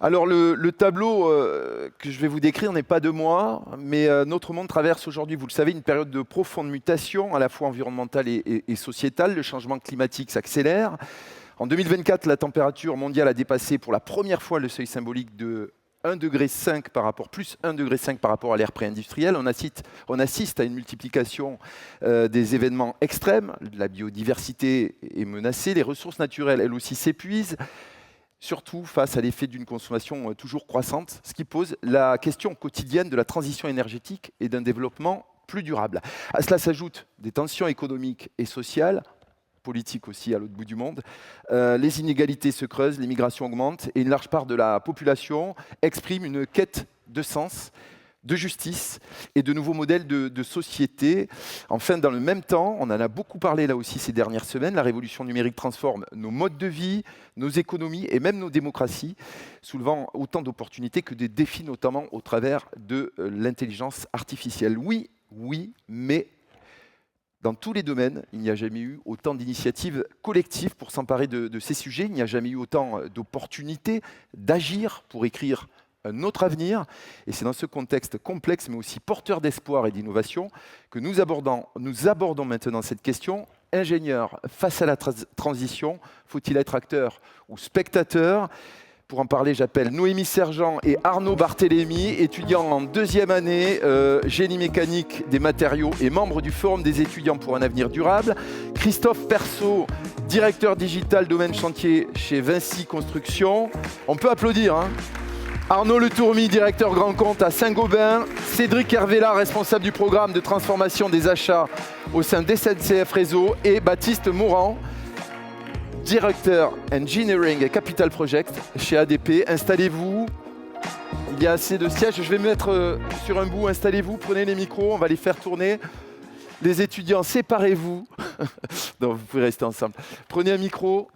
Alors le tableau que je vais vous décrire n'est pas de moi, mais notre monde traverse aujourd'hui, vous le savez, une période de profonde mutation, à la fois environnementale et sociétale. Le changement climatique s'accélère. En 2024, la température mondiale a dépassé pour la première fois le seuil symbolique de 1,5 degré plus 1,5 degré par rapport à l'ère pré-industrielle. On assiste à une multiplication des événements extrêmes. La biodiversité est menacée, les ressources naturelles, elles aussi, s'épuisent, surtout face à l'effet d'une consommation toujours croissante, ce qui pose la question quotidienne de la transition énergétique et d'un développement plus durable. À cela s'ajoutent des tensions économiques et sociales, politiques aussi à l'autre bout du monde. Les inégalités se creusent, les migrations augmentent et une large part de la population exprime une quête de sens, de justice et de nouveaux modèles de société. Enfin, dans le même temps, on en a beaucoup parlé là aussi ces dernières semaines, la révolution numérique transforme nos modes de vie, nos économies et même nos démocraties, soulevant autant d'opportunités que des défis, notamment au travers de l'intelligence artificielle. Oui, mais dans tous les domaines, il n'y a jamais eu autant d'initiatives collectives pour s'emparer de ces sujets, il n'y a jamais eu autant d'opportunités d'agir pour écrire un autre avenir. Et c'est dans ce contexte complexe, mais aussi porteur d'espoir et d'innovation, que nous abordons maintenant cette question. Ingénieur, face à la transition, faut-il être acteur ou spectateur ? Pour en parler, j'appelle Noémie Sergent et Arnaud Barthélémy, étudiants en deuxième année, génie mécanique des matériaux et membres du Forum des étudiants pour un avenir durable. Christophe Persaud, directeur digital domaine chantier chez Vinci Construction. On peut applaudir, hein. Arnaud Letourmy, directeur grand compte à Saint-Gobain. Cédric Hervella, responsable du programme de transformation des achats au sein d'SNCF Réseau. Et Baptiste Morand, directeur Engineering et Capital Project chez ADP. Installez-vous, il y a assez de sièges. Je vais me mettre sur un bout, installez-vous, prenez les micros, on va les faire tourner. Les étudiants, séparez-vous. Non, vous pouvez rester ensemble. Prenez un micro,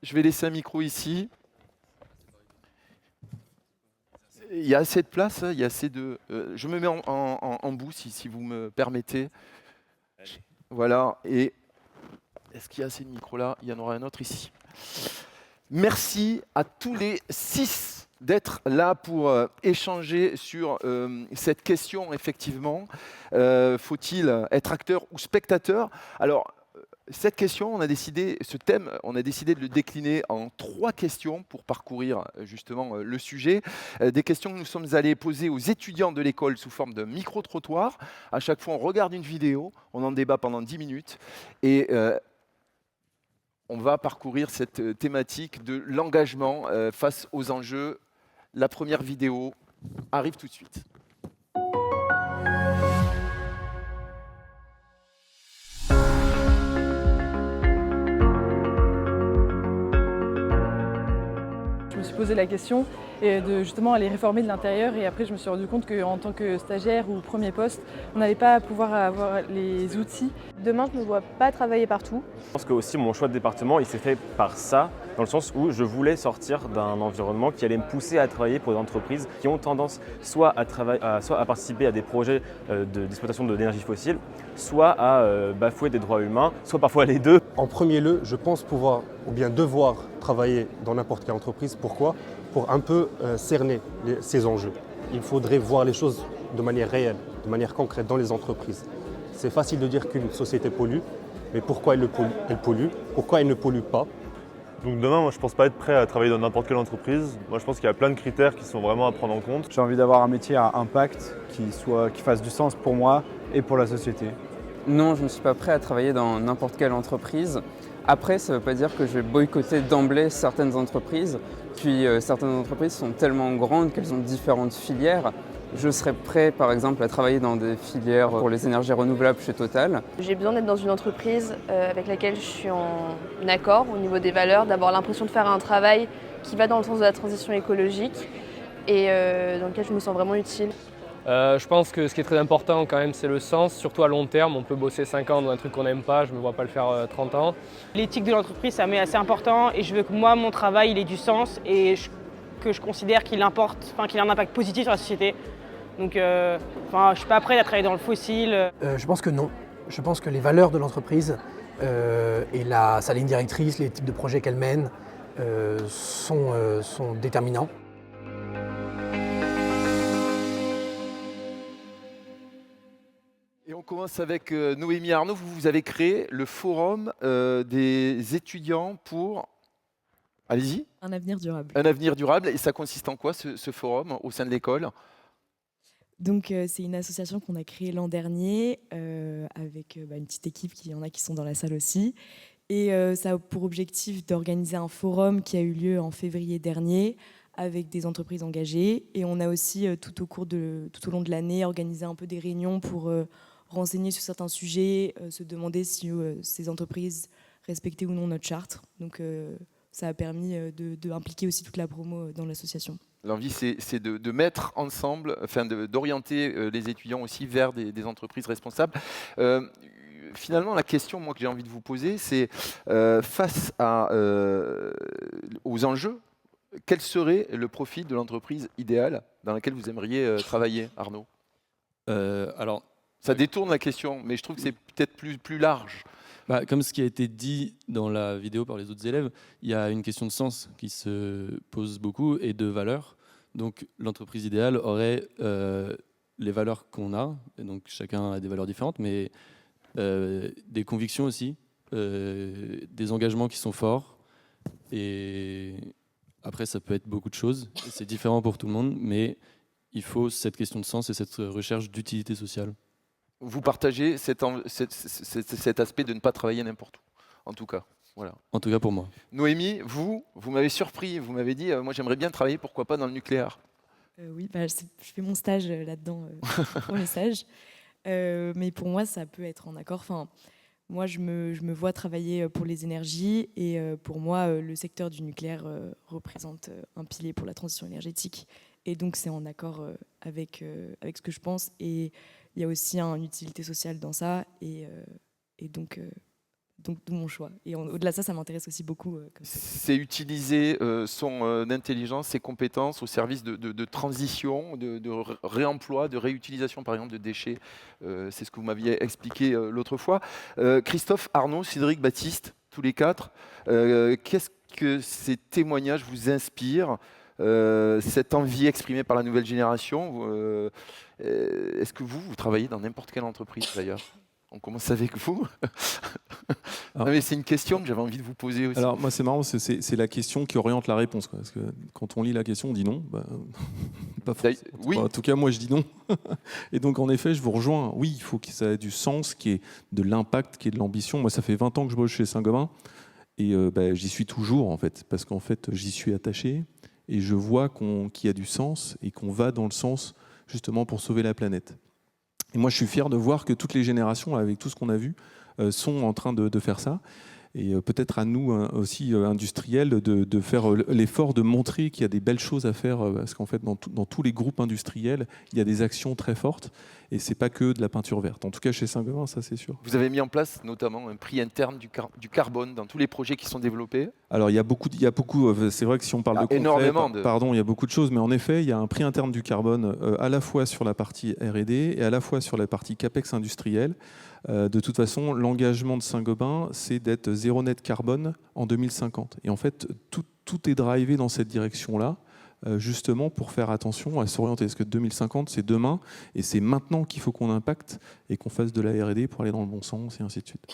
je vais laisser un micro ici. Il y a assez de place, il y a assez de... je me mets en bout si vous me permettez. Voilà, et... Est-ce qu'il y a assez de micros là? Il y en aura un autre ici. Merci à tous les 6 d'être là pour échanger sur cette question, effectivement. Faut-il être acteur ou spectateur? Alors, cette question, ce thème, on a décidé de le décliner en 3 questions pour parcourir justement le sujet. Des questions que nous sommes allés poser aux étudiants de l'école sous forme de micro-trottoir. À chaque fois, on regarde une vidéo, on en débat pendant 10 minutes et on va parcourir cette thématique de l'engagement face aux enjeux. La première vidéo arrive tout de suite. Je me suis posé la question de justement aller réformer de l'intérieur et après je me suis rendu compte qu'en tant que stagiaire ou premier poste, on n'allait pas pouvoir avoir les outils. Demain, je ne me vois pas travailler partout. Je pense que aussi mon choix de département, il s'est fait par ça, dans le sens où je voulais sortir d'un environnement qui allait me pousser à travailler pour des entreprises qui ont tendance soit à participer à des projets d'exploitation d'énergie fossile, soit à bafouer des droits humains, soit parfois les deux. En premier lieu, je pense pouvoir ou bien devoir travailler dans n'importe quelle entreprise. Pourquoi ? Pour un peu cerner ces enjeux. Il faudrait voir les choses de manière réelle, de manière concrète dans les entreprises. C'est facile de dire qu'une société pollue, mais pourquoi elle pollue? Pourquoi elle ne pollue pas? Donc demain, moi je ne pense pas être prêt à travailler dans n'importe quelle entreprise. Moi je pense qu'il y a plein de critères qui sont vraiment à prendre en compte. J'ai envie d'avoir un métier à impact qui fasse du sens pour moi et pour la société. Non, je ne suis pas prêt à travailler dans n'importe quelle entreprise. Après, ça ne veut pas dire que je vais boycotter d'emblée certaines entreprises. Puis certaines entreprises sont tellement grandes qu'elles ont différentes filières. Je serais prêt, par exemple, à travailler dans des filières pour les énergies renouvelables chez Total. J'ai besoin d'être dans une entreprise avec laquelle je suis en accord au niveau des valeurs, d'avoir l'impression de faire un travail qui va dans le sens de la transition écologique et dans lequel je me sens vraiment utile. Je pense que ce qui est très important quand même, c'est le sens, surtout à long terme. On peut bosser 5 ans dans un truc qu'on n'aime pas, je ne me vois pas le faire 30 ans. L'éthique de l'entreprise, ça m'est assez important et je veux que moi, mon travail, il ait du sens et que je considère qu'il a un impact positif sur la société. Donc je ne suis pas prêt à travailler dans le fossile. Je pense que non. Je pense que les valeurs de l'entreprise et sa ligne directrice, les types de projets qu'elle mène sont déterminants. on commence avec Noémie Arnaud. Vous avez créé le forum des étudiants pour... Allez-y. Un avenir durable. Un avenir durable. Et ça consiste en quoi, ce forum, au sein de l'école ? Donc, c'est une association qu'on a créée l'an dernier avec une petite équipe, il y en a qui sont dans la salle aussi. Et ça a pour objectif d'organiser un forum qui a eu lieu en février dernier avec des entreprises engagées. Et on a aussi, tout au long de l'année, organisé un peu des réunions pour renseigner sur certains sujets, se demander si ces entreprises respectaient ou non notre charte. Donc, ça a permis d'impliquer aussi toute la promo dans l'association. L'envie, c'est de mettre ensemble, d'orienter les étudiants aussi vers des entreprises responsables. Finalement, la question moi, que j'ai envie de vous poser, c'est face aux enjeux, quel serait le profil de l'entreprise idéale dans laquelle vous aimeriez travailler, Arnaud ? Alors, ça détourne la question, mais je trouve que c'est peut-être plus large. Comme ce qui a été dit dans la vidéo par les autres élèves, il y a une question de sens qui se pose beaucoup et de valeur. Donc l'entreprise idéale aurait les valeurs qu'on a, et donc chacun a des valeurs différentes, mais des convictions aussi, des engagements qui sont forts. Et après, ça peut être beaucoup de choses. C'est différent pour tout le monde, mais il faut cette question de sens et cette recherche d'utilité sociale. Vous partagez cet aspect de ne pas travailler n'importe où, en tout cas. Voilà. En tout cas pour moi. Noémie, vous m'avez surpris, vous m'avez dit, moi j'aimerais bien travailler, pourquoi pas dans le nucléaire. Oui, je fais mon stage là-dedans, premier stage. Mais pour moi, ça peut être en accord. Enfin, moi, je me vois travailler pour les énergies et pour moi, le secteur du nucléaire représente un pilier pour la transition énergétique. Et donc, c'est en accord avec ce que je pense. Et il y a aussi une utilité sociale dans ça. Et donc d'où mon choix. Et au-delà de ça, ça m'intéresse aussi beaucoup. C'est utiliser son intelligence, ses compétences au service de transition, de réemploi, de réutilisation, par exemple, de déchets. C'est ce que vous m'aviez expliqué l'autre fois. Christophe, Arnaud, Cédric, Baptiste, tous les quatre, qu'est-ce que ces témoignages vous inspirent ? Cette envie exprimée par la nouvelle génération, est-ce que vous travaillez dans n'importe quelle entreprise d'ailleurs ? On commence avec vous. Non, mais c'est une question que j'avais envie de vous poser aussi. Alors moi c'est marrant, c'est la question qui oriente la réponse, quoi. Parce que quand on lit la question, on dit non. Pas forcément. Oui. En tout cas, moi je dis non. Et donc en effet, je vous rejoins. Oui, il faut que ça ait du sens, qu'il y ait de l'impact, qu'il y ait de l'ambition. Moi, ça fait 20 ans que je bosse chez Saint-Gobain et j'y suis toujours en fait, parce qu'en fait j'y suis attaché et je vois qu'il y a du sens et qu'on va dans le sens justement pour sauver la planète. Et moi, je suis fier de voir que toutes les générations, avec tout ce qu'on a vu, sont en train de faire ça. Et peut-être à nous aussi, industriels, de faire l'effort de montrer qu'il y a des belles choses à faire. Parce qu'en fait, dans tous les groupes industriels, il y a des actions très fortes. Et ce n'est pas que de la peinture verte. En tout cas, chez Saint-Gobain, ça c'est sûr. Vous avez mis en place notamment un prix interne du carbone dans tous les projets qui sont développés. Alors, il y a beaucoup. C'est vrai que si on parle de concret, énormément pardon, il y a beaucoup de choses. Mais en effet, il y a un prix interne du carbone à la fois sur la partie R&D et à la fois sur la partie CAPEX industrielle. De toute façon, l'engagement de Saint-Gobain, c'est d'être zéro net carbone en 2050. Et en fait, tout est drivé dans cette direction-là, justement pour faire attention à s'orienter. Parce que 2050, c'est demain, et c'est maintenant qu'il faut qu'on impacte et qu'on fasse de la R&D pour aller dans le bon sens, et ainsi de suite.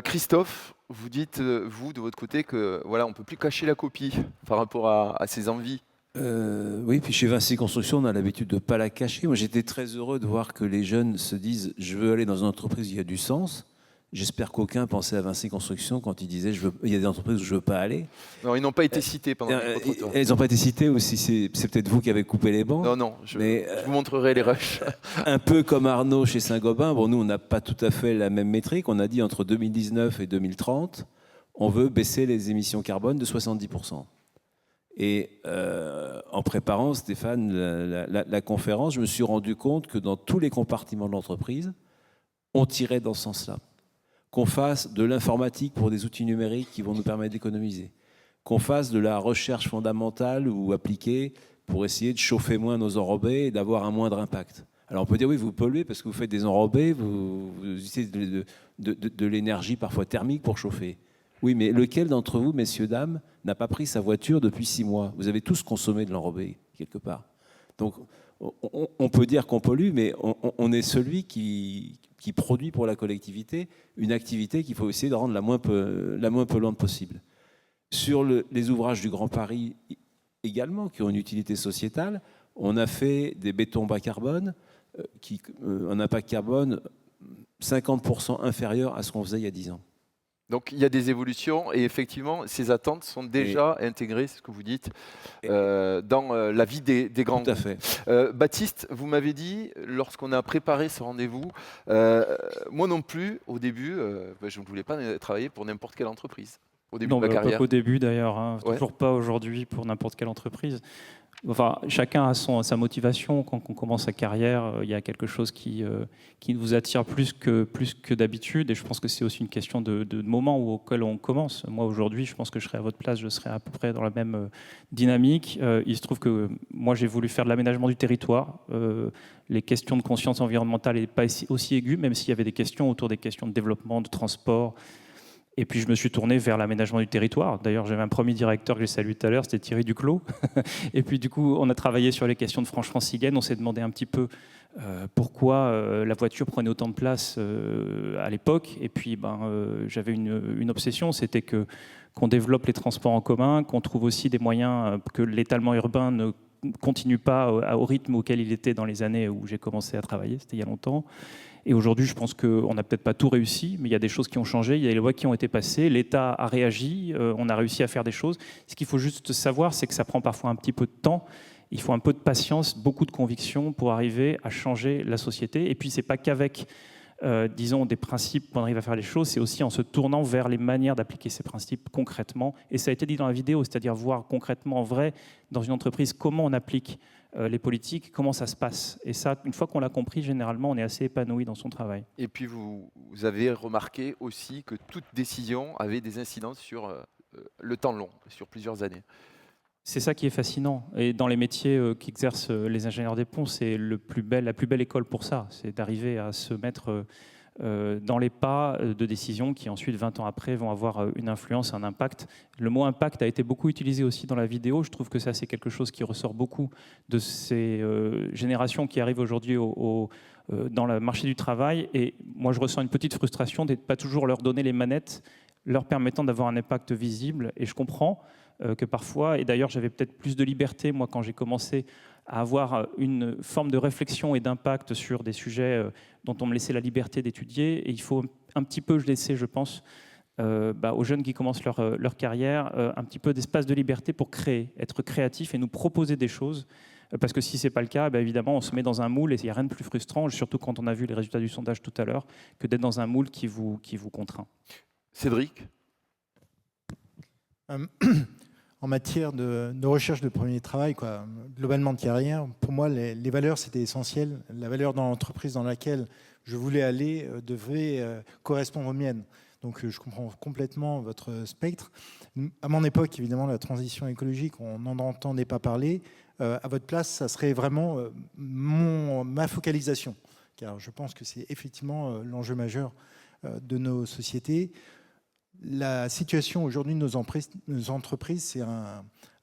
Christophe, vous dites, vous, de votre côté, que voilà, on ne peut plus cacher la copie par rapport à ses envies. Oui, puis chez Vinci Construction, on a l'habitude de ne pas la cacher. Moi, j'étais très heureux de voir que les jeunes se disent « je veux aller dans une entreprise où il y a du sens ». J'espère qu'aucun pensait à Vinci Construction quand il disait « il y a des entreprises où je ne veux pas aller ». Non, ils n'ont pas été cités pendant votre tour. Ils n'ont pas été cités aussi, c'est peut-être vous qui avez coupé les bancs. Non, je vous montrerai les rushs. Un peu comme Arnaud chez Saint-Gobain, bon, nous, on n'a pas tout à fait la même métrique. On a dit entre 2019 et 2030, on veut baisser les émissions carbone de 70%. Et en préparant, Stéphane, la conférence, je me suis rendu compte que dans tous les compartiments de l'entreprise, on tirait dans ce sens-là. Qu'on fasse de l'informatique pour des outils numériques qui vont nous permettre d'économiser. Qu'on fasse de la recherche fondamentale ou appliquée pour essayer de chauffer moins nos enrobés et d'avoir un moindre impact. Alors on peut dire, oui, vous polluez parce que vous faites des enrobés, vous utilisez de l'énergie parfois thermique pour chauffer. Oui, mais lequel d'entre vous, messieurs, dames, n'a pas pris sa voiture depuis 6 mois ? Vous avez tous consommé de l'enrobé, quelque part. Donc, on peut dire qu'on pollue, mais on est celui qui qui produit pour la collectivité une activité qu'il faut essayer de rendre la moins polluante possible. Sur les ouvrages du Grand Paris également, qui ont une utilité sociétale, on a fait des bétons bas carbone qui ont un impact carbone 50% inférieur à ce qu'on faisait il y a 10 ans. Donc il y a des évolutions et effectivement, ces attentes sont déjà intégrées, c'est ce que vous dites, dans la vie des grands groupes. Tout à fait. Baptiste, vous m'avez dit, lorsqu'on a préparé ce rendez-vous, moi non plus, au début, je ne voulais pas travailler pour n'importe quelle entreprise. Au début de ma carrière. Pas au début d'ailleurs, hein, toujours pas aujourd'hui pour n'importe quelle entreprise. Enfin, chacun a sa motivation. Quand on commence sa carrière, il y a quelque chose qui vous attire plus que d'habitude. Et je pense que c'est aussi une question de moment auquel on commence. Moi, aujourd'hui, je pense que je serais à votre place, je serais à peu près dans la même dynamique. Il se trouve que moi, j'ai voulu faire de l'aménagement du territoire. Les questions de conscience environnementale n'étaient pas aussi aiguës, même s'il y avait des questions autour des questions de développement, de transport. Et puis je me suis tourné vers l'aménagement du territoire. D'ailleurs, j'avais un premier directeur que j'ai salué tout à l'heure, c'était Thierry Duclos. Et puis du coup, on a travaillé sur les questions de Franche-Francilienne. On s'est demandé un petit peu pourquoi la voiture prenait autant de place à l'époque. Et puis j'avais une obsession, c'était qu'on développe les transports en commun, qu'on trouve aussi des moyens que l'étalement urbain ne continue pas au rythme auquel il était dans les années où j'ai commencé à travailler, c'était il y a longtemps. Et aujourd'hui, je pense qu'on n'a peut-être pas tout réussi, mais il y a des choses qui ont changé, il y a des lois qui ont été passées, l'État a réagi, on a réussi à faire des choses. Ce qu'il faut juste savoir, c'est que ça prend parfois un petit peu de temps, il faut un peu de patience, beaucoup de conviction pour arriver à changer la société. Et puis, ce n'est pas qu'avec, disons, des principes qu'on arrive à faire les choses, c'est aussi en se tournant vers les manières d'appliquer ces principes concrètement. Et ça a été dit dans la vidéo, c'est-à-dire voir concrètement, en vrai, dans une entreprise, comment on applique les politiques, comment ça se passe. Et ça, une fois qu'on l'a compris, généralement, on est assez épanoui dans son travail. Et puis, vous avez remarqué aussi que toute décision avait des incidences sur le temps long, sur plusieurs années. C'est ça qui est fascinant. Et dans les métiers qu'exercent les ingénieurs des ponts, c'est la plus belle école pour ça. C'est d'arriver à se mettre dans les pas de décisions qui ensuite, 20 ans après, vont avoir une influence, un impact. Le mot impact a été beaucoup utilisé aussi dans la vidéo. Je trouve que ça, c'est quelque chose qui ressort beaucoup de ces générations qui arrivent aujourd'hui dans le marché du travail. Et moi, je ressens une petite frustration d'être pas toujours leur donner les manettes, leur permettant d'avoir un impact visible. Et je comprends que parfois, et d'ailleurs, j'avais peut-être plus de liberté, moi, quand j'ai commencé à avoir une forme de réflexion et d'impact sur des sujets dont on me laissait la liberté d'étudier. Et il faut un petit peu laisser, je pense, aux jeunes qui commencent leur carrière, un petit peu d'espace de liberté pour créer, être créatif et nous proposer des choses. Parce que si ce n'est pas le cas, évidemment, on se met dans un moule et il n'y a rien de plus frustrant, surtout quand on a vu les résultats du sondage tout à l'heure, que d'être dans un moule qui vous contraint. Cédric ? En matière de recherche de premier travail, globalement de carrière, pour moi, les valeurs, c'était essentiel. La valeur dans l'entreprise dans laquelle je voulais aller devait correspondre aux miennes. Donc, je comprends complètement votre spectre. À mon époque, évidemment, la transition écologique, on n'en entendait pas parler. À votre place, ça serait vraiment ma focalisation, car je pense que c'est effectivement l'enjeu majeur de nos sociétés. La situation aujourd'hui de nos entreprises, c'est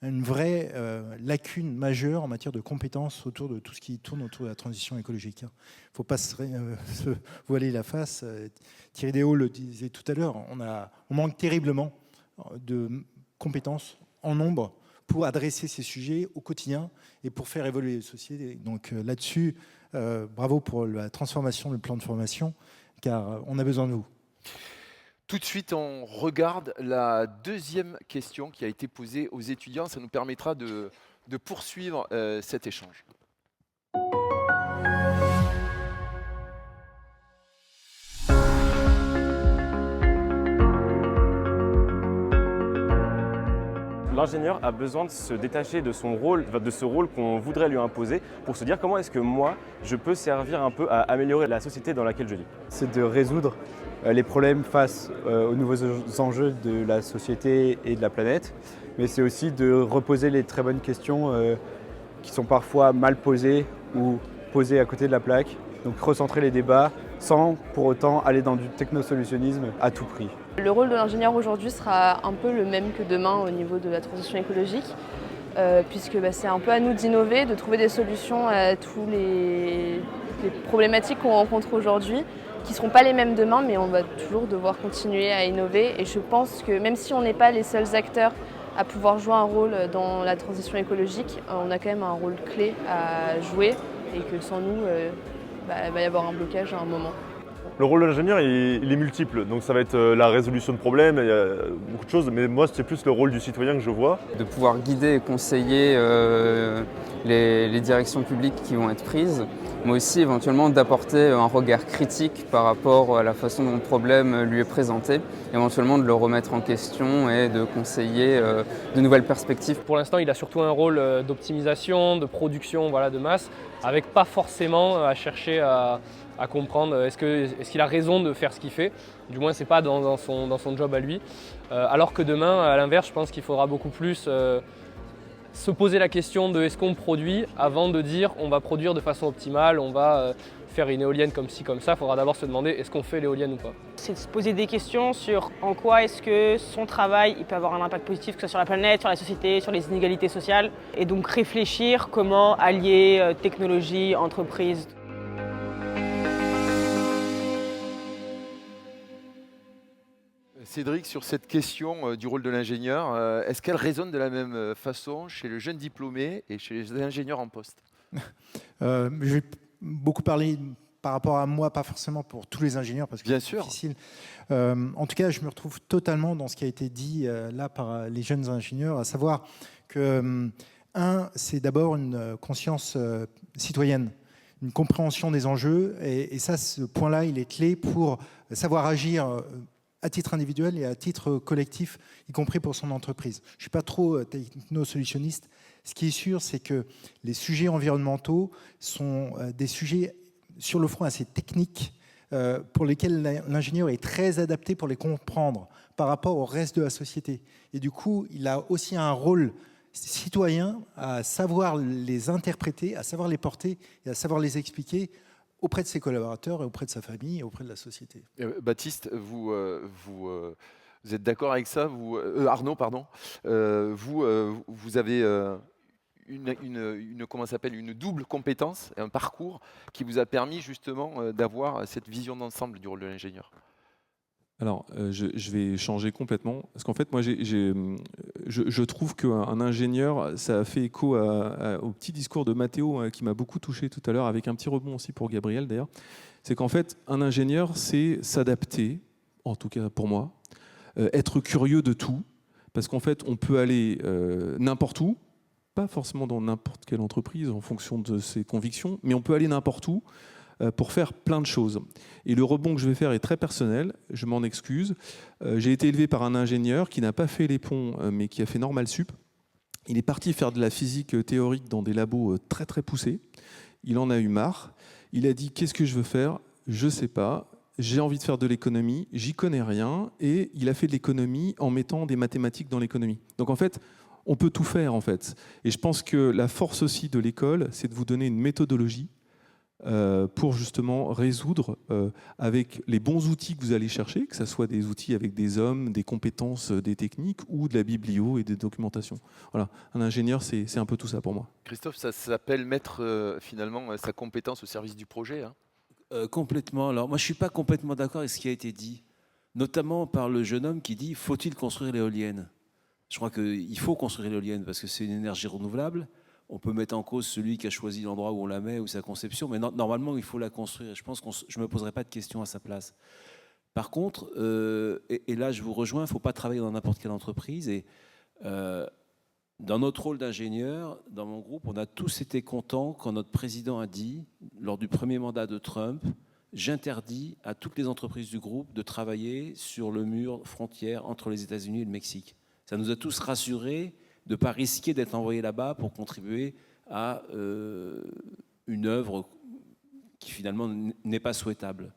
une vraie lacune majeure en matière de compétences autour de tout ce qui tourne autour de la transition écologique. Il ne faut pas se voiler la face. Thierry Déault le disait tout à l'heure, on manque terriblement de compétences en nombre pour adresser ces sujets au quotidien et pour faire évoluer les sociétés. Donc là-dessus, bravo pour la transformation, le plan de formation, car on a besoin de vous. Tout de suite, on regarde la deuxième question qui a été posée aux étudiants. Ça nous permettra de poursuivre cet échange. L'ingénieur a besoin de se détacher de son rôle, de ce rôle qu'on voudrait lui imposer, pour se dire comment est-ce que moi, je peux servir un peu à améliorer la société dans laquelle je vis. C'est de résoudre les problèmes face aux nouveaux enjeux de la société et de la planète, mais c'est aussi de reposer les très bonnes questions qui sont parfois mal posées ou posées à côté de la plaque. Donc recentrer les débats sans pour autant aller dans du technosolutionnisme à tout prix. Le rôle de l'ingénieur aujourd'hui sera un peu le même que demain au niveau de la transition écologique, puisque c'est un peu à nous d'innover, de trouver des solutions à toutes les problématiques qu'on rencontre aujourd'hui, qui ne seront pas les mêmes demain, mais on va toujours devoir continuer à innover. Et je pense que même si on n'est pas les seuls acteurs à pouvoir jouer un rôle dans la transition écologique, on a quand même un rôle clé à jouer et que sans nous, il va y avoir un blocage à un moment. Le rôle de l'ingénieur, il est multiple, donc ça va être la résolution de problèmes, il y a beaucoup de choses, mais moi c'est plus le rôle du citoyen que je vois. De pouvoir guider et conseiller les directions publiques qui vont être prises, mais aussi éventuellement d'apporter un regard critique par rapport à la façon dont le problème lui est présenté, éventuellement de le remettre en question et de conseiller de nouvelles perspectives. Pour l'instant, il a surtout un rôle d'optimisation, de production de masse, avec pas forcément à chercher à comprendre est-ce qu'il a raison de faire ce qu'il fait. Du moins, ce n'est pas dans son job à lui. Alors que demain, à l'inverse, je pense qu'il faudra beaucoup plus se poser la question de est-ce qu'on produit avant de dire on va produire de façon optimale, on va faire une éolienne comme ci, comme ça. Il faudra d'abord se demander est-ce qu'on fait l'éolienne ou pas. C'est de se poser des questions sur en quoi est-ce que son travail il peut avoir un impact positif, que ce soit sur la planète, sur la société, sur les inégalités sociales. Et donc réfléchir comment allier technologie, entreprise. Cédric, sur cette question du rôle de l'ingénieur, est-ce qu'elle résonne de la même façon chez le jeune diplômé et chez les ingénieurs en poste? Je vais beaucoup parler par rapport à moi, pas forcément pour tous les ingénieurs, parce que c'est difficile. En tout cas, je me retrouve totalement dans ce qui a été dit là par les jeunes ingénieurs, à savoir que, c'est d'abord une conscience citoyenne, une compréhension des enjeux, et ça, ce point-là, il est clé pour savoir agir à titre individuel et à titre collectif, y compris pour son entreprise. Je ne suis pas trop techno-solutionniste. Ce qui est sûr, c'est que les sujets environnementaux sont des sujets sur le front assez techniques pour lesquels l'ingénieur est très adapté pour les comprendre par rapport au reste de la société. Et du coup, il a aussi un rôle citoyen à savoir les interpréter, à savoir les porter et à savoir les expliquer auprès de ses collaborateurs et auprès de sa famille et auprès de la société. Baptiste, vous êtes d'accord avec ça Arnaud, pardon. Vous avez une double compétence, un parcours qui vous a permis justement d'avoir cette vision d'ensemble du rôle de l'ingénieur. Alors, je vais changer complètement, parce qu'en fait, moi, je trouve qu'un ingénieur, ça a fait écho au petit discours de Mathéo qui m'a beaucoup touché tout à l'heure, avec un petit rebond aussi pour Gabriel d'ailleurs. C'est qu'en fait, un ingénieur, c'est s'adapter, en tout cas pour moi, être curieux de tout, parce qu'en fait, on peut aller n'importe où, pas forcément dans n'importe quelle entreprise en fonction de ses convictions, mais on peut aller n'importe où pour faire plein de choses. Et le rebond que je vais faire est très personnel, je m'en excuse. J'ai été élevé par un ingénieur qui n'a pas fait les ponts, mais qui a fait Normal Sup. Il est parti faire de la physique théorique dans des labos très très poussés. Il en a eu marre. Il a dit « Qu'est-ce que je veux faire ? Je ne sais pas. J'ai envie de faire de l'économie. J'y connais rien. » Et il a fait de l'économie en mettant des mathématiques dans l'économie. Donc en fait, on peut tout faire en fait. Et je pense que la force aussi de l'école, c'est de vous donner une méthodologie pour justement résoudre avec les bons outils que vous allez chercher, que ce soit des outils avec des hommes, des compétences, des techniques ou de la biblio et des documentations. Voilà, un ingénieur, c'est un peu tout ça pour moi. Christophe, ça s'appelle mettre finalement sa compétence au service du projet, hein. Complètement. Alors moi, je ne suis pas complètement d'accord avec ce qui a été dit, notamment par le jeune homme qui dit « faut-il construire l'éolienne ?» Je crois qu'il faut construire l'éolienne parce que c'est une énergie renouvelable. On peut mettre en cause celui qui a choisi l'endroit où on la met ou sa conception, mais normalement, il faut la construire. Je pense que je ne me poserai pas de questions à sa place. Par contre, et là, je vous rejoins, il ne faut pas travailler dans n'importe quelle entreprise. Et dans notre rôle d'ingénieur, dans mon groupe, on a tous été contents quand notre président a dit, lors du premier mandat de Trump, « J'interdis à toutes les entreprises du groupe de travailler sur le mur frontière entre les États-Unis et le Mexique ». Ça nous a tous rassurés de ne pas risquer d'être envoyé là-bas pour contribuer à une œuvre qui finalement n'est pas souhaitable.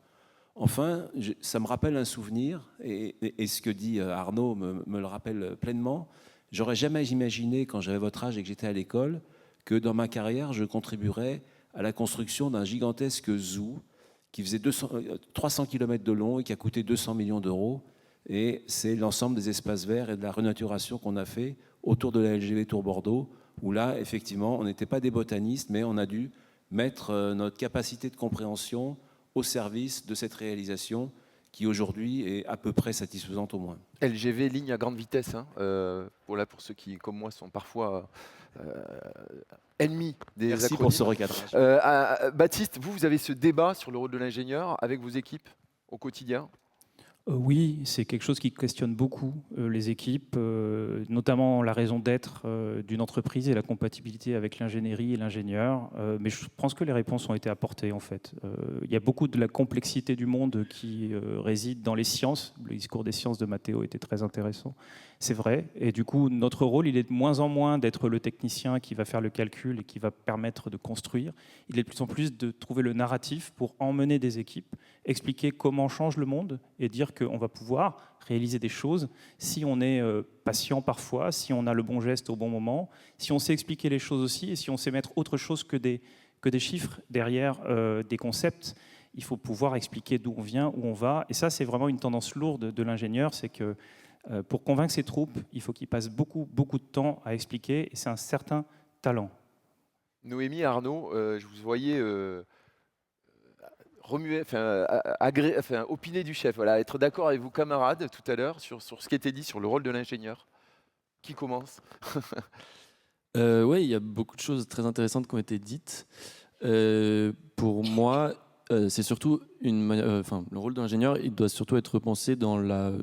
Enfin, ça me rappelle un souvenir, et ce que dit Arnaud me le rappelle pleinement. J'aurais jamais imaginé, quand j'avais votre âge et que j'étais à l'école, que dans ma carrière, je contribuerais à la construction d'un gigantesque zoo qui faisait 300 km de long et qui a coûté 200 millions d'euros. Et c'est l'ensemble des espaces verts et de la renaturation qu'on a fait autour de la LGV Tour Bordeaux, où là, effectivement, on n'était pas des botanistes, mais on a dû mettre notre capacité de compréhension au service de cette réalisation qui aujourd'hui est à peu près satisfaisante au moins. LGV, ligne à grande vitesse. Hein. Voilà, pour ceux qui, comme moi, sont parfois ennemis des Merci acronymes. pour ce recadrage. Baptiste, vous avez ce débat sur le rôle de l'ingénieur avec vos équipes au quotidien? Oui, c'est quelque chose qui questionne beaucoup les équipes, notamment la raison d'être d'une entreprise et la compatibilité avec l'ingénierie et l'ingénieur. Mais je pense que les réponses ont été apportées en fait. Il y a beaucoup de la complexité du monde qui réside dans les sciences. Le discours des sciences de Matteo était très intéressant. C'est vrai. Et du coup, notre rôle, il est de moins en moins d'être le technicien qui va faire le calcul et qui va permettre de construire. Il est de plus en plus de trouver le narratif pour emmener des équipes, expliquer comment change le monde et dire qu'on va pouvoir réaliser des choses si on est patient parfois, si on a le bon geste au bon moment, si on sait expliquer les choses aussi et si on sait mettre autre chose que des chiffres derrière des concepts. Il faut pouvoir expliquer d'où on vient, où on va. Et ça, c'est vraiment une tendance lourde de l'ingénieur, c'est que pour convaincre ses troupes, il faut qu'il passe beaucoup de temps à expliquer et c'est un certain talent. Noémie, Arnaud, je vous voyais remuer, opiner du chef, voilà, être d'accord avec vos camarades tout à l'heure sur ce qui était dit sur le rôle de l'ingénieur. Qui commence? Oui, il y a beaucoup de choses très intéressantes qui ont été dites. Pour moi, c'est surtout le rôle de l'ingénieur, il doit surtout être repensé dans la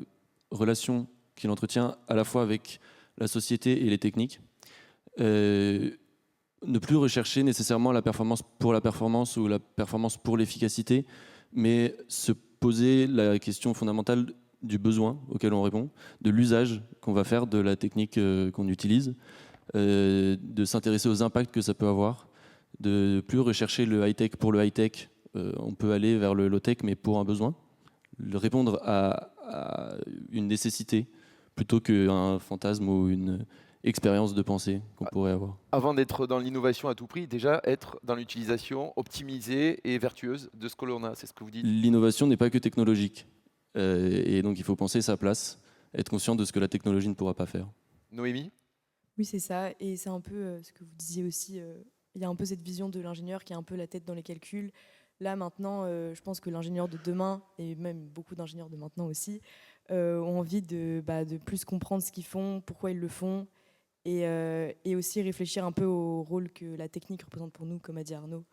relation qu'il entretient à la fois avec la société et les techniques. Ne plus rechercher nécessairement la performance pour la performance ou la performance pour l'efficacité, mais se poser la question fondamentale du besoin auquel on répond, de l'usage qu'on va faire de la technique qu'on utilise, de s'intéresser aux impacts que ça peut avoir, de ne plus rechercher le high-tech pour le high-tech. On peut aller vers le low-tech, mais pour un besoin. Répondre à une nécessité plutôt qu'un fantasme ou une expérience de pensée qu'on pourrait avoir. Avant d'être dans l'innovation à tout prix, déjà être dans l'utilisation optimisée et vertueuse de ce que l'on a, c'est ce que vous dites. L'innovation n'est pas que technologique. Et donc il faut penser sa place, être conscient de ce que la technologie ne pourra pas faire. Noémie? Oui, c'est ça. Et c'est un peu ce que vous disiez aussi. Il y a un peu cette vision de l'ingénieur qui a un peu la tête dans les calculs. Là, maintenant, je pense que l'ingénieur de demain, et même beaucoup d'ingénieurs de maintenant aussi, ont envie de plus comprendre ce qu'ils font, pourquoi ils le font, et aussi réfléchir un peu au rôle que la technique représente pour nous, comme a dit Arnaud.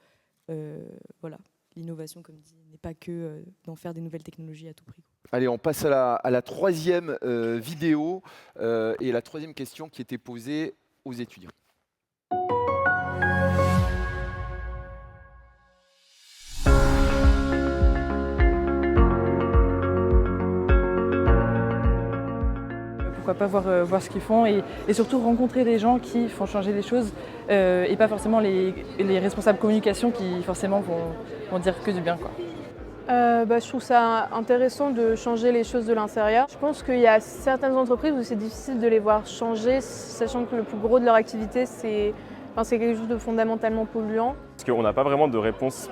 Voilà, l'innovation, comme dit, n'est pas que d'en faire des nouvelles technologies à tout prix. Allez, on passe à la troisième vidéo et la troisième question qui était posée aux étudiants. Pourquoi pas voir ce qu'ils font et surtout rencontrer des gens qui font changer les choses et pas forcément les responsables communication qui forcément vont dire que du bien, quoi. Je trouve ça intéressant de changer les choses de l'intérieur. Je pense qu'il y a certaines entreprises où c'est difficile de les voir changer, sachant que le plus gros de leur activité, c'est quelque chose de fondamentalement polluant. Parce qu'on n'a pas vraiment de réponse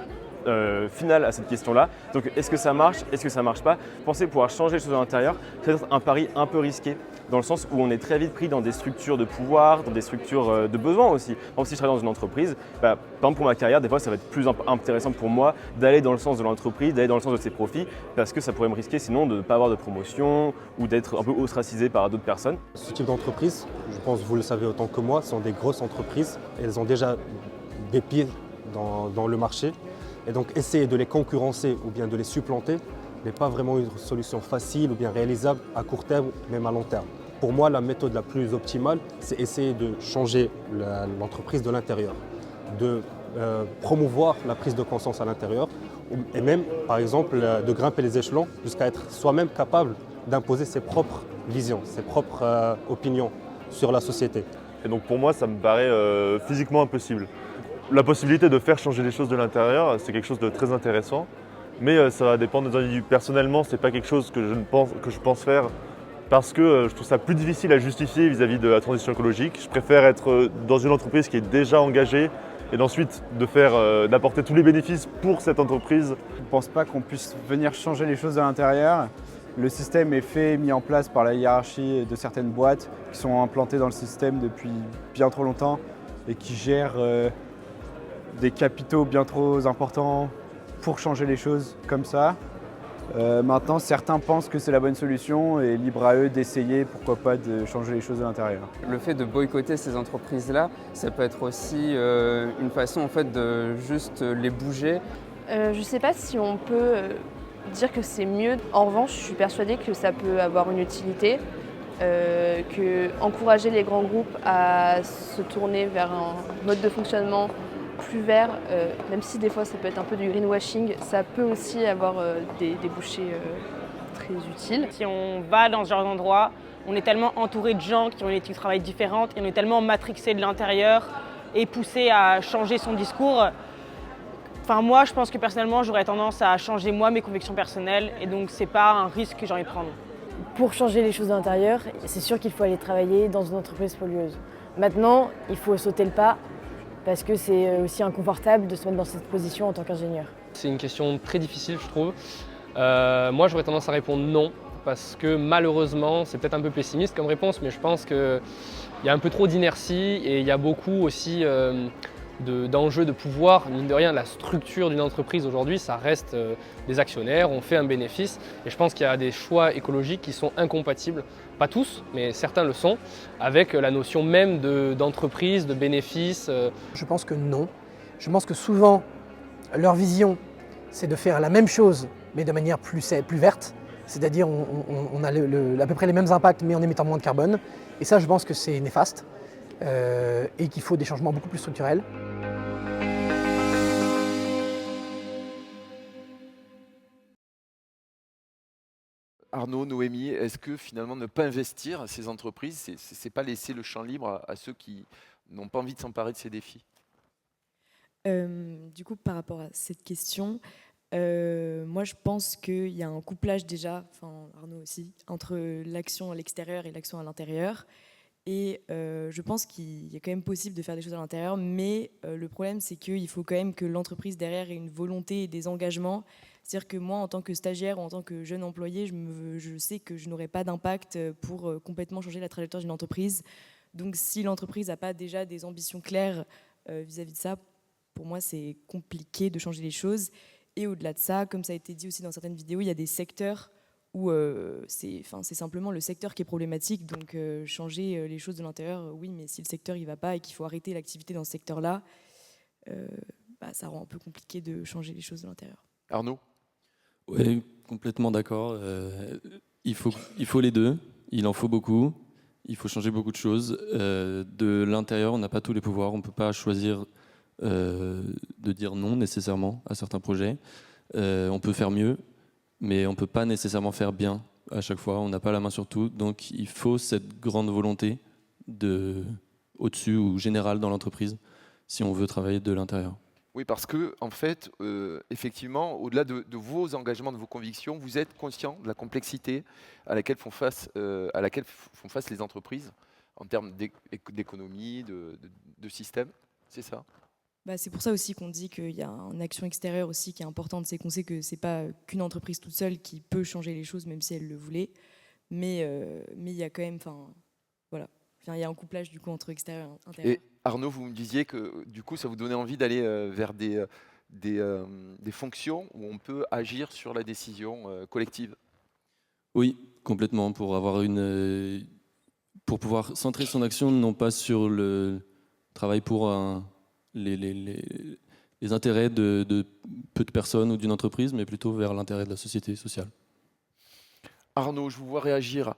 finale à cette question-là. Donc est-ce que ça marche? Est-ce que ça ne marche pas? Penser pouvoir changer les choses de l'intérieur, c'est peut-être un pari un peu risqué, dans le sens où on est très vite pris dans des structures de pouvoir, dans des structures de besoin aussi. Par exemple, si je travaille dans une entreprise, par exemple pour ma carrière, des fois ça va être plus intéressant pour moi d'aller dans le sens de l'entreprise, d'aller dans le sens de ses profits, parce que ça pourrait me risquer sinon de ne pas avoir de promotion ou d'être un peu ostracisé par d'autres personnes. Ce type d'entreprise, je pense que vous le savez autant que moi, sont des grosses entreprises. Elles ont déjà des pieds dans le marché. Et donc essayer de les concurrencer ou bien de les supplanter n'est pas vraiment une solution facile ou bien réalisable à court terme, même à long terme. Pour moi, la méthode la plus optimale, c'est essayer de changer l'entreprise de l'intérieur, de promouvoir la prise de conscience à l'intérieur et même, par exemple, de grimper les échelons jusqu'à être soi-même capable d'imposer ses propres visions, ses propres opinions sur la société. Et donc pour moi, ça me paraît physiquement impossible. La possibilité de faire changer les choses de l'intérieur, c'est quelque chose de très intéressant, mais ça va dépendre des individus. Personnellement, ce n'est pas quelque chose que je pense faire parce que je trouve ça plus difficile à justifier vis-à-vis de la transition écologique. Je préfère être dans une entreprise qui est déjà engagée et ensuite d'apporter tous les bénéfices pour cette entreprise. Je ne pense pas qu'on puisse venir changer les choses de l'intérieur. Le système est fait, mis en place par la hiérarchie de certaines boîtes qui sont implantées dans le système depuis bien trop longtemps et qui gèrent des capitaux bien trop importants pour changer les choses comme ça. Maintenant, certains pensent que c'est la bonne solution et libre à eux d'essayer, pourquoi pas, de changer les choses de l'intérieur. Le fait de boycotter ces entreprises-là, ça peut être aussi une façon en fait, de juste les bouger. Je ne sais pas si on peut dire que c'est mieux. En revanche, je suis persuadée que ça peut avoir une utilité, que encourager les grands groupes à se tourner vers un mode de fonctionnement plus vert, même si des fois ça peut être un peu du greenwashing, ça peut aussi avoir des débouchés très utiles. Si on va dans ce genre d'endroit, on est tellement entouré de gens qui ont une éthique de travail différente et on est tellement matrixé de l'intérieur et poussé à changer son discours. Enfin, moi, je pense que personnellement, j'aurais tendance à changer moi mes convictions personnelles et donc c'est pas un risque que j'ai envie de prendre. Pour changer les choses de l'intérieur, c'est sûr qu'il faut aller travailler dans une entreprise pollueuse. Maintenant, il faut sauter le pas parce que c'est aussi inconfortable de se mettre dans cette position en tant qu'ingénieur. C'est une question très difficile, je trouve. Moi, j'aurais tendance à répondre non, parce que malheureusement, c'est peut-être un peu pessimiste comme réponse, mais je pense qu'il y a un peu trop d'inertie et il y a beaucoup aussi d'enjeux de pouvoir. Mine de rien, la structure d'une entreprise aujourd'hui, ça reste des actionnaires, on fait un bénéfice, et je pense qu'il y a des choix écologiques qui sont incompatibles, pas tous, mais certains le sont, avec la notion même d'entreprise, de bénéfice. Je pense que non. Je pense que souvent, leur vision, c'est de faire la même chose, mais de manière plus verte. C'est-à-dire on a à peu près les mêmes impacts, mais en émettant moins de carbone. Et ça, je pense que c'est néfaste et qu'il faut des changements beaucoup plus structurels. Arnaud, Noémie, est-ce que finalement ne pas investir à ces entreprises, c'est pas laisser le champ libre à ceux qui n'ont pas envie de s'emparer de ces défis? Du coup, par rapport à cette question, moi je pense qu'il y a un couplage déjà, enfin Arnaud aussi, entre l'action à l'extérieur et l'action à l'intérieur. Et je pense qu'il est quand même possible de faire des choses à l'intérieur, mais le problème c'est qu'il faut quand même que l'entreprise derrière ait une volonté et des engagements. C'est-à-dire que moi, en tant que stagiaire ou en tant que jeune employé, je sais que je n'aurai pas d'impact pour complètement changer la trajectoire d'une entreprise. Donc si l'entreprise n'a pas déjà des ambitions claires vis-à-vis de ça, pour moi c'est compliqué de changer les choses. Et au-delà de ça, comme ça a été dit aussi dans certaines vidéos, il y a des secteurs où c'est simplement le secteur qui est problématique. Donc changer les choses de l'intérieur, oui, mais si le secteur ne va pas et qu'il faut arrêter l'activité dans ce secteur-là, ça rend un peu compliqué de changer les choses de l'intérieur. Arnaud? Oui, complètement d'accord. Il faut les deux, il en faut beaucoup, il faut changer beaucoup de choses. De l'intérieur, on n'a pas tous les pouvoirs, on ne peut pas choisir de dire non nécessairement à certains projets. On peut faire mieux, mais on ne peut pas nécessairement faire bien à chaque fois, on n'a pas la main sur tout. Donc il faut cette grande volonté au-dessus ou générale dans l'entreprise si on veut travailler de l'intérieur. Oui, parce que, en fait, effectivement, au-delà de vos engagements, de vos convictions, vous êtes conscient de la complexité à laquelle font face les entreprises en termes d'économie, de système, c'est ça? C'est pour ça aussi qu'on dit qu'il y a une action extérieure aussi qui est importante, c'est qu'on sait que ce n'est pas qu'une entreprise toute seule qui peut changer les choses, même si elle le voulait, mais il y a quand même, voilà. Il y a un couplage du coup entre extérieur et intérieur. Et Arnaud, vous me disiez que du coup, ça vous donnait envie d'aller vers des fonctions où on peut agir sur la décision collective. Oui, complètement, pour pouvoir centrer son action non pas sur le travail pour les intérêts de peu de personnes ou d'une entreprise, mais plutôt vers l'intérêt de la société sociale. Arnaud, je vous vois réagir.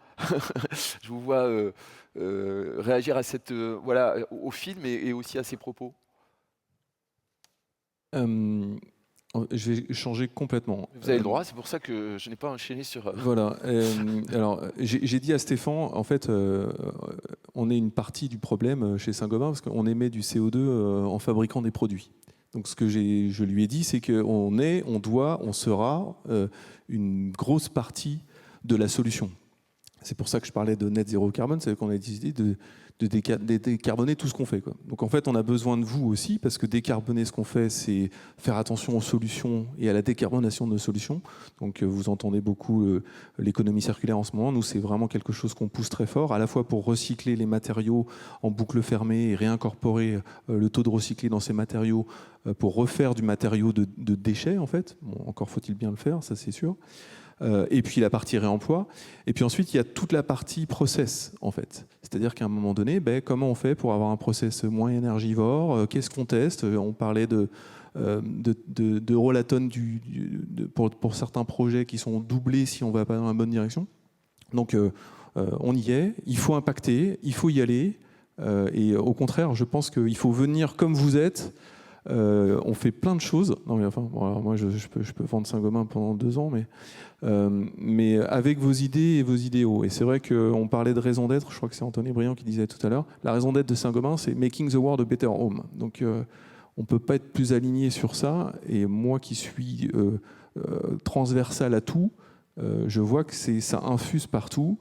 Je vous vois réagir à au film et aussi à ces propos. Je vais changer complètement. Vous avez le droit, c'est pour ça que je n'ai pas enchaîné sur... Voilà. Alors, j'ai dit à Stéphane, en fait, on est une partie du problème chez Saint-Gobain parce qu'on émet du CO2 en fabriquant des produits. Donc, ce que je lui ai dit, c'est on sera une grosse partie de la solution. C'est pour ça que je parlais de net zéro carbone, c'est qu'on a décidé de décarboner tout ce qu'on fait, quoi. Donc en fait, on a besoin de vous aussi, parce que décarboner ce qu'on fait, c'est faire attention aux solutions et à la décarbonation de nos solutions. Donc vous entendez beaucoup l'économie circulaire en ce moment. Nous, c'est vraiment quelque chose qu'on pousse très fort, à la fois pour recycler les matériaux en boucle fermée et réincorporer le taux de recyclé dans ces matériaux pour refaire du matériau de déchets, en fait. Bon, encore faut-il bien le faire, ça c'est sûr. Et puis la partie réemploi. Et puis ensuite, il y a toute la partie process, en fait. C'est-à-dire qu'à un moment donné, comment on fait pour avoir un process moins énergivore? Qu'est-ce qu'on teste? On parlait d'euros la tonne pour certains projets qui sont doublés si on ne va pas dans la bonne direction. Donc on y est, il faut impacter, il faut y aller. Et au contraire, je pense qu'il faut venir comme vous êtes. On fait plein de choses. Non, mais enfin, bon, alors moi, je peux vendre Saint-Gobain pendant 2 ans, mais avec vos idées et vos idéaux. Et c'est vrai qu'on parlait de raison d'être. Je crois que c'est Anthony Briand qui disait tout à l'heure. La raison d'être de Saint-Gobain, c'est Making the World a Better Home. Donc, on ne peut pas être plus aligné sur ça. Et moi, qui suis transversal à tout, je vois que ça infuse partout.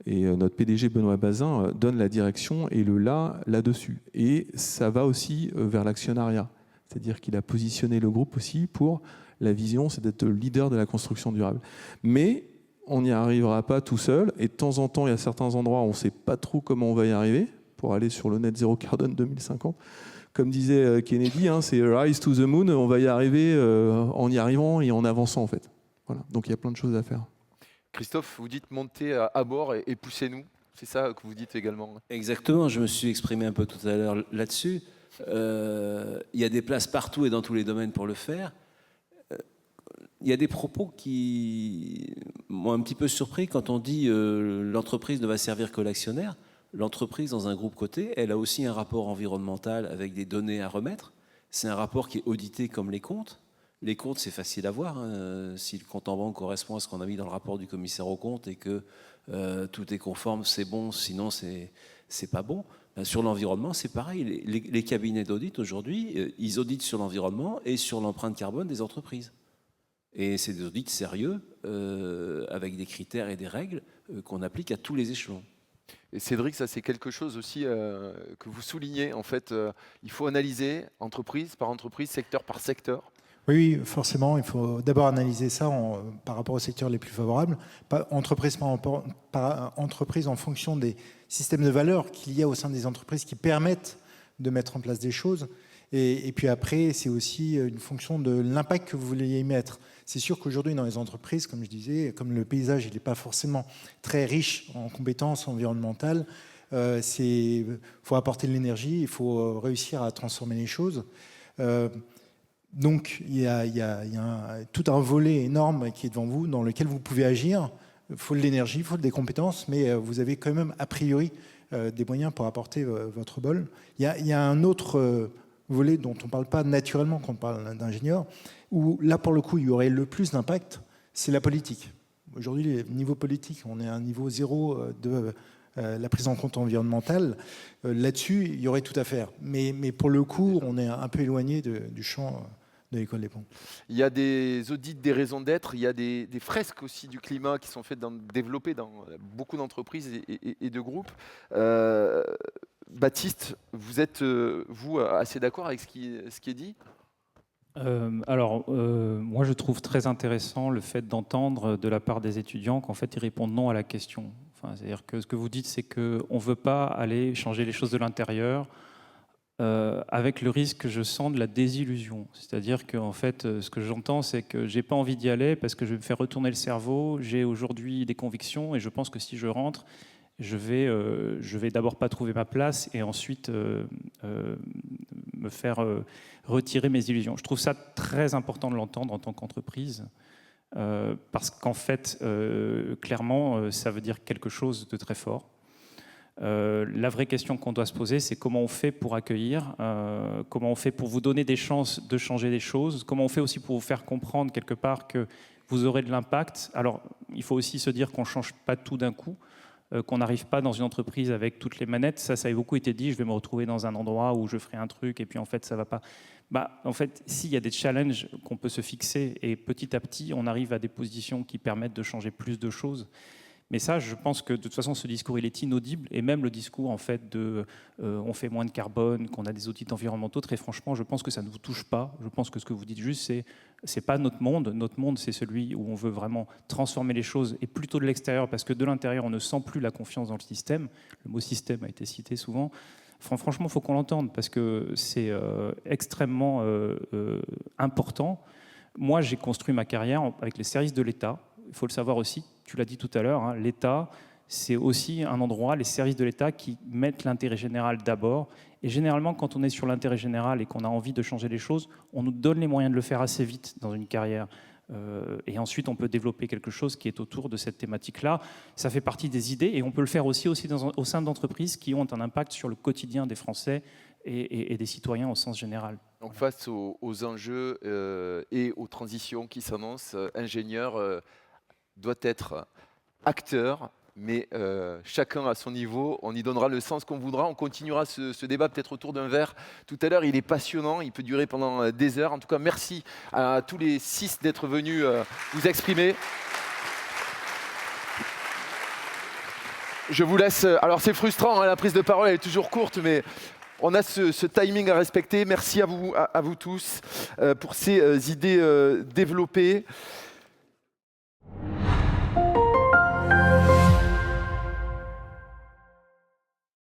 Et notre PDG Benoît Bazin donne la direction et le là-dessus. Et ça va aussi vers l'actionnariat. C'est-à-dire qu'il a positionné le groupe aussi pour la vision, c'est d'être le leader de la construction durable. Mais on n'y arrivera pas tout seul. Et de temps en temps, il y a certains endroits où on ne sait pas trop comment on va y arriver pour aller sur le net zéro carbone 2050. Comme disait Kennedy, c'est Rise to the Moon. On va y arriver en y arrivant et en avançant, en fait. Voilà. Donc il y a plein de choses à faire. Christophe, vous dites montez à bord et poussez-nous. C'est ça que vous dites également. Exactement, je me suis exprimé un peu tout à l'heure là-dessus. Il y a des places partout et dans tous les domaines pour le faire. Il y a des propos qui m'ont un petit peu surpris quand on dit l'entreprise ne va servir que l'actionnaire. L'entreprise, dans un groupe coté, elle a aussi un rapport environnemental avec des données à remettre. C'est un rapport qui est audité comme les comptes. Les comptes, c'est facile à voir. Si le compte en banque correspond à ce qu'on a mis dans le rapport du commissaire aux comptes et que tout est conforme, c'est bon, sinon c'est pas bon. Sur l'environnement, c'est pareil. Les cabinets d'audit, aujourd'hui, ils auditent sur l'environnement et sur l'empreinte carbone des entreprises. Et c'est des audits sérieux, avec des critères et des règles qu'on applique à tous les échelons. Et Cédric, ça c'est quelque chose aussi que vous soulignez. En fait, il faut analyser entreprise par entreprise, secteur par secteur. Oui, forcément, il faut d'abord analyser ça par rapport aux secteurs les plus favorables, entreprise par entreprise en fonction des systèmes de valeurs qu'il y a au sein des entreprises qui permettent de mettre en place des choses. Et puis après, c'est aussi une fonction de l'impact que vous voulez y mettre. C'est sûr qu'aujourd'hui, dans les entreprises, comme je disais, comme le paysage il n'est pas forcément très riche en compétences environnementales, il faut apporter de l'énergie, il faut réussir à transformer les choses. Donc, il y a tout un volet énorme qui est devant vous, dans lequel vous pouvez agir. Il faut de l'énergie, il faut des compétences, mais vous avez quand même, a priori, des moyens pour apporter votre bol. Il y a un autre volet dont on ne parle pas naturellement quand on parle d'ingénieur, où là, pour le coup, il y aurait le plus d'impact, c'est la politique. Aujourd'hui, niveau politique, on est à un niveau zéro de la prise en compte environnementale. Là-dessus, il y aurait tout à faire. Mais pour le coup, on est un peu éloigné du champ de l'école des ponts. Il y a des audits des raisons d'être, il y a des fresques aussi du climat qui sont faites développées dans beaucoup d'entreprises et de groupes. Baptiste, vous êtes, vous, assez d'accord avec ce qui est dit ? Moi je trouve très intéressant le fait d'entendre de la part des étudiants qu'en fait ils répondent non à la question. C'est-à-dire que ce que vous dites, c'est qu'on ne veut pas aller changer les choses de l'intérieur avec le risque, je sens, de la désillusion. C'est-à-dire que en fait, ce que j'entends, c'est que je n'ai pas envie d'y aller parce que je vais me faire retourner le cerveau, j'ai aujourd'hui des convictions et je pense que si je rentre, je vais d'abord pas trouver ma place et ensuite me faire retirer mes illusions. Je trouve ça très important de l'entendre en tant qu'entreprise. Parce qu'en fait, clairement, ça veut dire quelque chose de très fort. La vraie question qu'on doit se poser, c'est comment on fait pour accueillir, comment on fait pour vous donner des chances de changer les choses, comment on fait aussi pour vous faire comprendre quelque part que vous aurez de l'impact. Alors, il faut aussi se dire qu'on ne change pas tout d'un coup, qu'on n'arrive pas dans une entreprise avec toutes les manettes. Ça a beaucoup été dit, je vais me retrouver dans un endroit où je ferai un truc et puis en fait, ça ne va pas. En fait, s'il y a des challenges qu'on peut se fixer et petit à petit, on arrive à des positions qui permettent de changer plus de choses. Mais ça, je pense que de toute façon, ce discours, il est inaudible. Et même le discours, en fait, de on fait moins de carbone, qu'on a des audits environnementaux, très franchement, je pense que ça ne vous touche pas. Je pense que ce que vous dites juste, c'est pas notre monde. Notre monde, c'est celui où on veut vraiment transformer les choses, et plutôt de l'extérieur, parce que de l'intérieur, on ne sent plus la confiance dans le système. Le mot système a été cité souvent. Franchement, il faut qu'on l'entende, parce que c'est extrêmement important. Moi, j'ai construit ma carrière avec les services de l'État. Il faut le savoir aussi, tu l'as dit tout à l'heure, hein, l'État, c'est aussi un endroit, les services de l'État, qui mettent l'intérêt général d'abord. Et généralement, quand on est sur l'intérêt général et qu'on a envie de changer les choses, on nous donne les moyens de le faire assez vite dans une carrière. Et ensuite, on peut développer quelque chose qui est autour de cette thématique-là. Ça fait partie des idées, et on peut le faire aussi au sein d'entreprises qui ont un impact sur le quotidien des Français et des citoyens au sens général. Donc face aux enjeux et aux transitions qui s'annoncent, ingénieur doit être acteur, mais chacun à son niveau, on y donnera le sens qu'on voudra. On continuera ce débat peut-être autour d'un verre tout à l'heure. Il est passionnant, il peut durer pendant des heures. En tout cas, merci à tous les 6 d'être venus vous exprimer. Je vous laisse. Alors c'est frustrant, hein, la prise de parole elle est toujours courte, mais on a ce timing à respecter. Merci à vous tous pour ces idées développées.